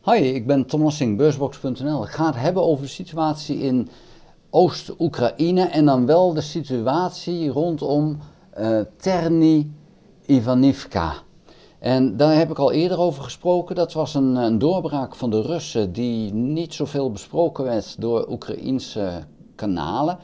Hoi, ik ben Tom Lassing, beursbox.nl. Ik ga het hebben over de situatie in Oost-Oekraïne en dan wel de situatie rondom Terni Ivanivka. En daar heb ik al eerder over gesproken. Dat was een doorbraak van de Russen die niet zoveel besproken werd door Oekraïense kanalen.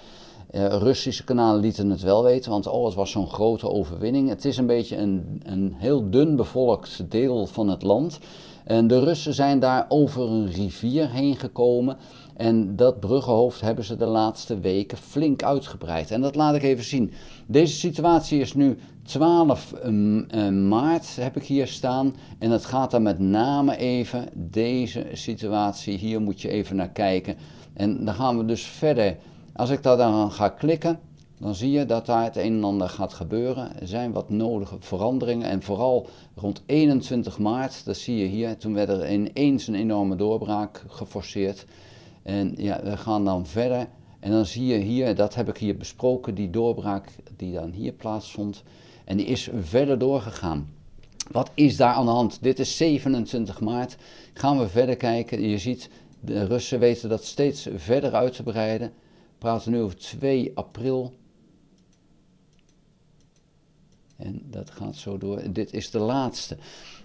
Russische kanalen lieten het wel weten, want het was zo'n grote overwinning. Het is een beetje een heel dun bevolkt deel van het land. En de Russen zijn daar over een rivier heen gekomen. En dat bruggenhoofd hebben ze de laatste weken flink uitgebreid. En dat laat ik even zien. Deze situatie is nu 12 maart, heb ik hier staan. En het gaat dan met name even, deze situatie, hier moet je even naar kijken. En dan gaan we dus verder. Als ik daar dan ga klikken, dan zie je dat daar het een en ander gaat gebeuren. Er zijn wat nodige veranderingen en vooral rond 21 maart, dat zie je hier, toen werd er ineens een enorme doorbraak geforceerd. En ja, we gaan dan verder en dan zie je hier, dat heb ik hier besproken, die doorbraak die dan hier plaatsvond. En die is verder doorgegaan. Wat is daar aan de hand? Dit is 27 maart. Gaan we verder kijken. Je ziet, de Russen weten dat steeds verder uit te breiden. We praten nu over 2 april. En dat gaat zo door. Dit is de laatste.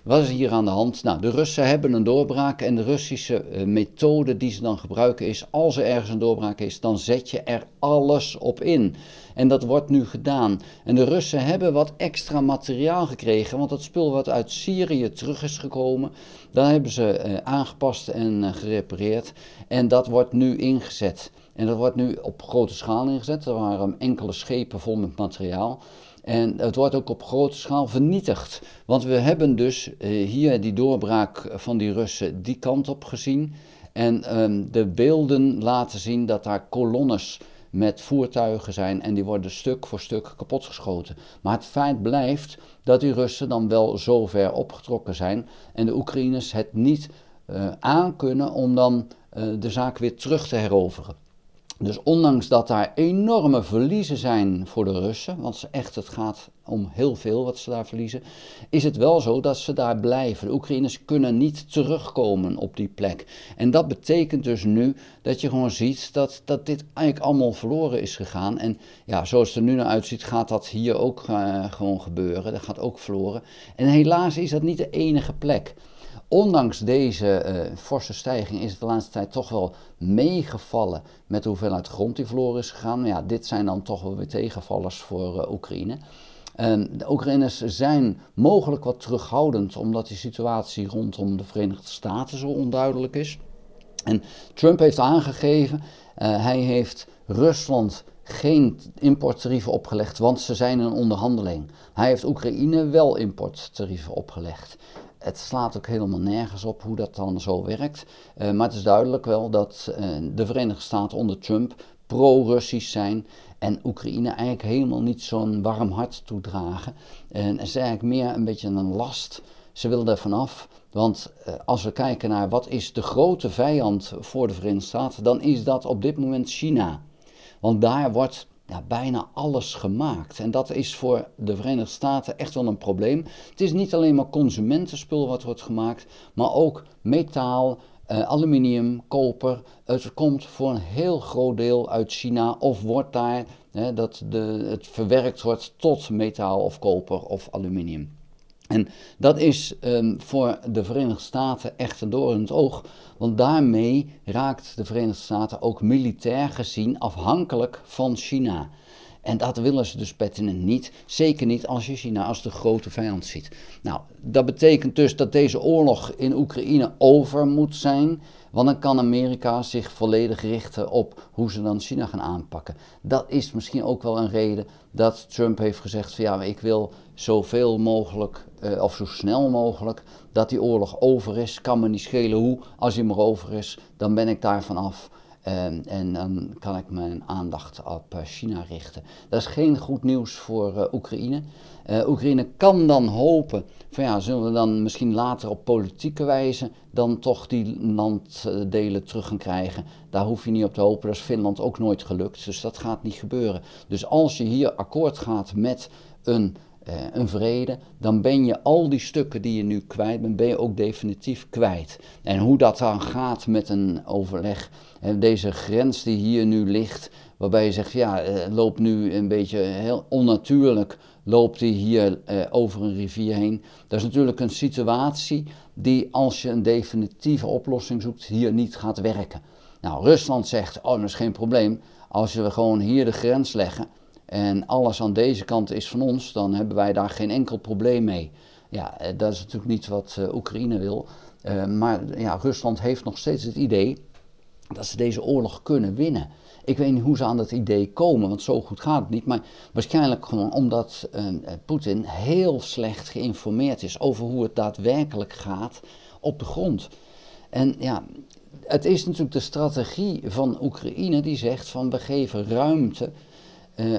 Wat is hier aan de hand? Nou, de Russen hebben een doorbraak en de Russische methode die ze dan gebruiken is, als er ergens een doorbraak is, dan zet je er alles op in. En dat wordt nu gedaan. En de Russen hebben wat extra materiaal gekregen, want dat spul wat uit Syrië terug is gekomen, dat hebben ze aangepast en gerepareerd. En dat wordt nu ingezet. En dat wordt nu op grote schaal ingezet. Er waren enkele schepen vol met materiaal. En het wordt ook op grote schaal vernietigd. Want we hebben dus hier die doorbraak van die Russen die kant op gezien. En de beelden laten zien dat daar kolonnes met voertuigen zijn en die worden stuk voor stuk kapotgeschoten. Maar het feit blijft dat die Russen dan wel zo ver opgetrokken zijn en de Oekraïners het niet aankunnen om dan de zaak weer terug te heroveren. Dus ondanks dat daar enorme verliezen zijn voor de Russen, want het gaat om heel veel wat ze daar verliezen, is het wel zo dat ze daar blijven. De Oekraïners kunnen niet terugkomen op die plek. En dat betekent dus nu dat je gewoon ziet dat dit eigenlijk allemaal verloren is gegaan. En ja, zoals het er nu naar uitziet, gaat dat hier ook gewoon gebeuren. Dat gaat ook verloren. En helaas is dat niet de enige plek. Ondanks deze forse stijging is het de laatste tijd toch wel meegevallen met de hoeveelheid grond die verloren is gegaan. Ja, dit zijn dan toch wel weer tegenvallers voor Oekraïne. De Oekraïners zijn mogelijk wat terughoudend omdat die situatie rondom de Verenigde Staten zo onduidelijk is. En Trump heeft aangegeven, hij heeft Rusland geen importtarieven opgelegd, want ze zijn in onderhandeling. Hij heeft Oekraïne wel importtarieven opgelegd. Het slaat ook helemaal nergens op hoe dat dan zo werkt. Maar het is duidelijk wel dat de Verenigde Staten onder Trump pro-Russisch zijn en Oekraïne eigenlijk helemaal niet zo'n warm hart toedragen. En het is eigenlijk meer een beetje een last. Ze willen er vanaf, want als we kijken naar wat is de grote vijand voor de Verenigde Staten, dan is dat op dit moment China. Want daar wordt bijna alles gemaakt. En dat is voor de Verenigde Staten echt wel een probleem. Het is niet alleen maar consumentenspul wat wordt gemaakt, maar ook metaal, aluminium, koper. Het komt voor een heel groot deel uit China of wordt daar het verwerkt wordt tot metaal of koper of aluminium. En dat is voor de Verenigde Staten echt een doorn in het oog, want daarmee raakt de Verenigde Staten ook militair gezien afhankelijk van China. En dat willen ze dus pertinent niet, zeker niet als je China als de grote vijand ziet. Nou, dat betekent dus dat deze oorlog in Oekraïne over moet zijn, want dan kan Amerika zich volledig richten op hoe ze dan China gaan aanpakken. Dat is misschien ook wel een reden dat Trump heeft gezegd van ja, ik wil zoveel mogelijk of zo snel mogelijk dat die oorlog over is. Kan me niet schelen hoe, als die maar over is, dan ben ik daarvan af. En dan kan ik mijn aandacht op China richten. Dat is geen goed nieuws voor Oekraïne. Oekraïne kan dan hopen, van ja, zullen we dan misschien later op politieke wijze dan toch die landdelen terug gaan krijgen. Daar hoef je niet op te hopen, dat is Finland ook nooit gelukt, dus dat gaat niet gebeuren. Dus als je hier akkoord gaat met een een vrede, dan ben je al die stukken die je nu kwijt bent, ben je ook definitief kwijt. En hoe dat dan gaat met een overleg, deze grens die hier nu ligt, waarbij je zegt, ja, loopt nu een beetje heel onnatuurlijk, loopt hij hier over een rivier heen. Dat is natuurlijk een situatie die, als je een definitieve oplossing zoekt, hier niet gaat werken. Nou, Rusland zegt, oh, dat is geen probleem, als we gewoon hier de grens leggen en alles aan deze kant is van ons, dan hebben wij daar geen enkel probleem mee. Ja, dat is natuurlijk niet wat Oekraïne wil. Maar ja, Rusland heeft nog steeds het idee dat ze deze oorlog kunnen winnen. Ik weet niet hoe ze aan dat idee komen, want zo goed gaat het niet. Maar waarschijnlijk gewoon omdat Poetin heel slecht geïnformeerd is over hoe het daadwerkelijk gaat op de grond. En ja, het is natuurlijk de strategie van Oekraïne die zegt van we geven ruimte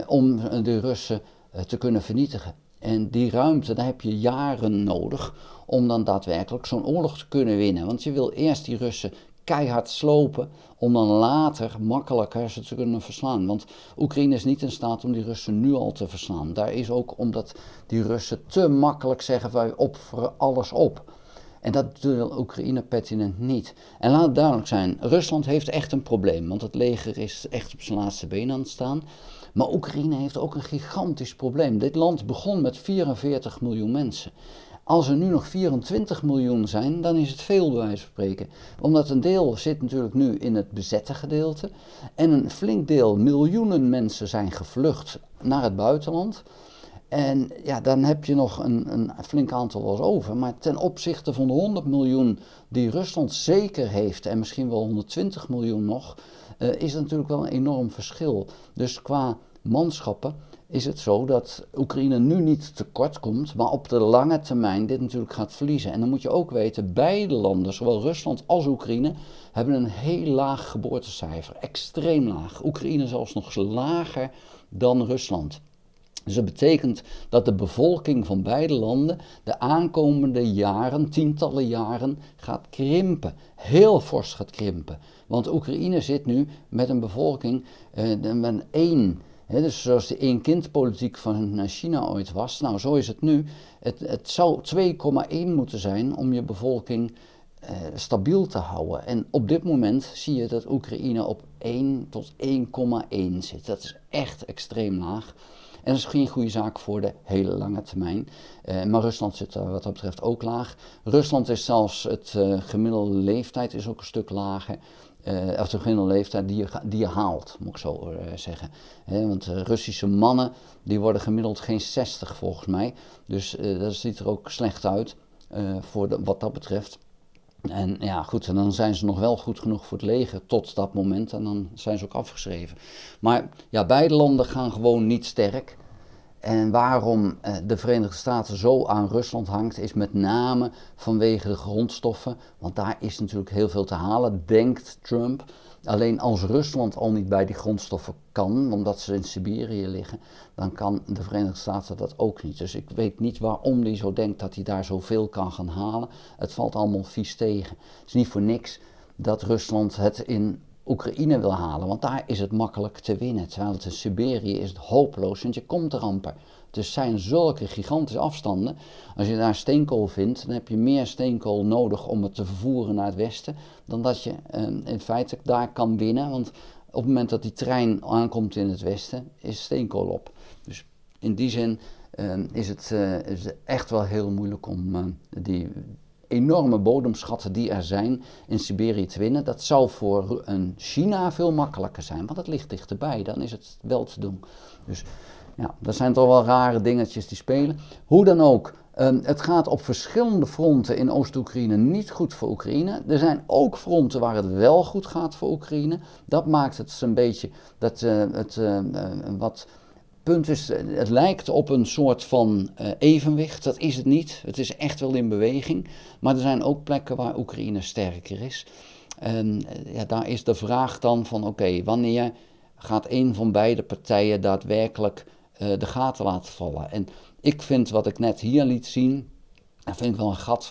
om de Russen te kunnen vernietigen. En die ruimte, daar heb je jaren nodig om dan daadwerkelijk zo'n oorlog te kunnen winnen. Want je wil eerst die Russen keihard slopen, om dan later makkelijker ze te kunnen verslaan. Want Oekraïne is niet in staat om die Russen nu al te verslaan. Daar is ook omdat die Russen te makkelijk zeggen wij offeren alles op. En dat wil Oekraïne pertinent niet. En laat het duidelijk zijn, Rusland heeft echt een probleem, want het leger is echt op zijn laatste been aan het staan. Maar Oekraïne heeft ook een gigantisch probleem. Dit land begon met 44 miljoen mensen. Als er nu nog 24 miljoen zijn, dan is het veel bij wijze van spreken. Omdat een deel zit natuurlijk nu in het bezette gedeelte. En een flink deel, miljoenen mensen zijn gevlucht naar het buitenland. En ja, dan heb je nog een flink aantal wel over. Maar ten opzichte van de 100 miljoen die Rusland zeker heeft, en misschien wel 120 miljoen nog, is het natuurlijk wel een enorm verschil. Dus qua manschappen is het zo dat Oekraïne nu niet tekort komt, maar op de lange termijn dit natuurlijk gaat verliezen. En dan moet je ook weten, beide landen, zowel Rusland als Oekraïne, hebben een heel laag geboortecijfer. Extreem laag. Oekraïne zelfs nog lager dan Rusland. Dus dat betekent dat de bevolking van beide landen de aankomende jaren, tientallen jaren, gaat krimpen. Heel fors gaat krimpen. Want Oekraïne zit nu met een bevolking met 1. Dus zoals de één-kind-politiek van China ooit was, nou zo is het nu. Het zou 2,1 moeten zijn om je bevolking stabiel te houden. En op dit moment zie je dat Oekraïne op 1 tot 1,1 zit. Dat is echt extreem laag. En dat is geen goede zaak voor de hele lange termijn. Maar Rusland zit wat dat betreft ook laag. Rusland is zelfs, het gemiddelde leeftijd is ook een stuk lager. Of de gemiddelde leeftijd die je haalt, moet ik zo zeggen. Want Russische mannen, die worden gemiddeld geen 60 volgens mij. Dus dat ziet er ook slecht uit wat dat betreft. En ja, goed, en dan zijn ze nog wel goed genoeg voor het leger tot dat moment en dan zijn ze ook afgeschreven. Maar ja, beide landen gaan gewoon niet sterk. En waarom de Verenigde Staten zo aan Rusland hangt, is met name vanwege de grondstoffen. Want daar is natuurlijk heel veel te halen, denkt Trump. Alleen als Rusland al niet bij die grondstoffen kan, omdat ze in Siberië liggen, dan kan de Verenigde Staten dat ook niet. Dus ik weet niet waarom hij zo denkt dat hij daar zoveel kan gaan halen. Het valt allemaal vies tegen. Het is niet voor niks dat Rusland het in Oekraïne wil halen, want daar is het makkelijk te winnen. Terwijl het in Siberië is het hopeloos, want je komt er amper. Dus zijn zulke gigantische afstanden. Als je daar steenkool vindt, dan heb je meer steenkool nodig om het te vervoeren naar het westen, dan dat je in feite daar kan winnen. Want op het moment dat die trein aankomt in het westen, is steenkool op. Dus in die zin is het echt wel heel moeilijk om die enorme bodemschatten die er zijn in Siberië te winnen. Dat zou voor een China veel makkelijker zijn, want het ligt dichterbij. Dan is het wel te doen. Dus ja, dat zijn toch wel rare dingetjes die spelen. Hoe dan ook, het gaat op verschillende fronten in Oost-Oekraïne niet goed voor Oekraïne. Er zijn ook fronten waar het wel goed gaat voor Oekraïne. Dat maakt het een beetje wat punt is, het lijkt op een soort van evenwicht. Dat is het niet. Het is echt wel in beweging. Maar er zijn ook plekken waar Oekraïne sterker is. En ja, daar is de vraag dan van oké, wanneer gaat een van beide partijen daadwerkelijk de gaten laten vallen? En ik vind wat ik net hier liet zien, dat vind ik wel een gat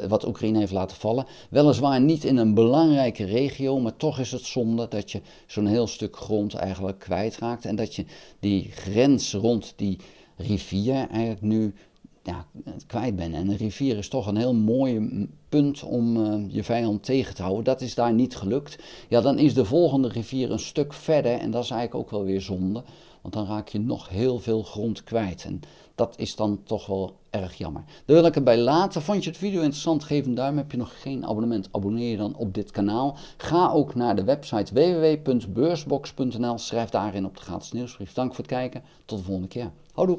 wat Oekraïne heeft laten vallen. Weliswaar niet in een belangrijke regio, maar toch is het zonde dat je zo'n heel stuk grond eigenlijk kwijtraakt. En dat je die grens rond die rivier eigenlijk nu kwijt ben. En een rivier is toch een heel mooi punt om je vijand tegen te houden. Dat is daar niet gelukt. Ja, dan is de volgende rivier een stuk verder en dat is eigenlijk ook wel weer zonde. Want dan raak je nog heel veel grond kwijt. En dat is dan toch wel erg jammer. Daar wil ik het bij laten. Vond je het video interessant? Geef een duim. Heb je nog geen abonnement? Abonneer je dan op dit kanaal. Ga ook naar de website www.beursbox.nl. Schrijf daarin op de gratis nieuwsbrief. Dank voor het kijken. Tot de volgende keer. Houdoe.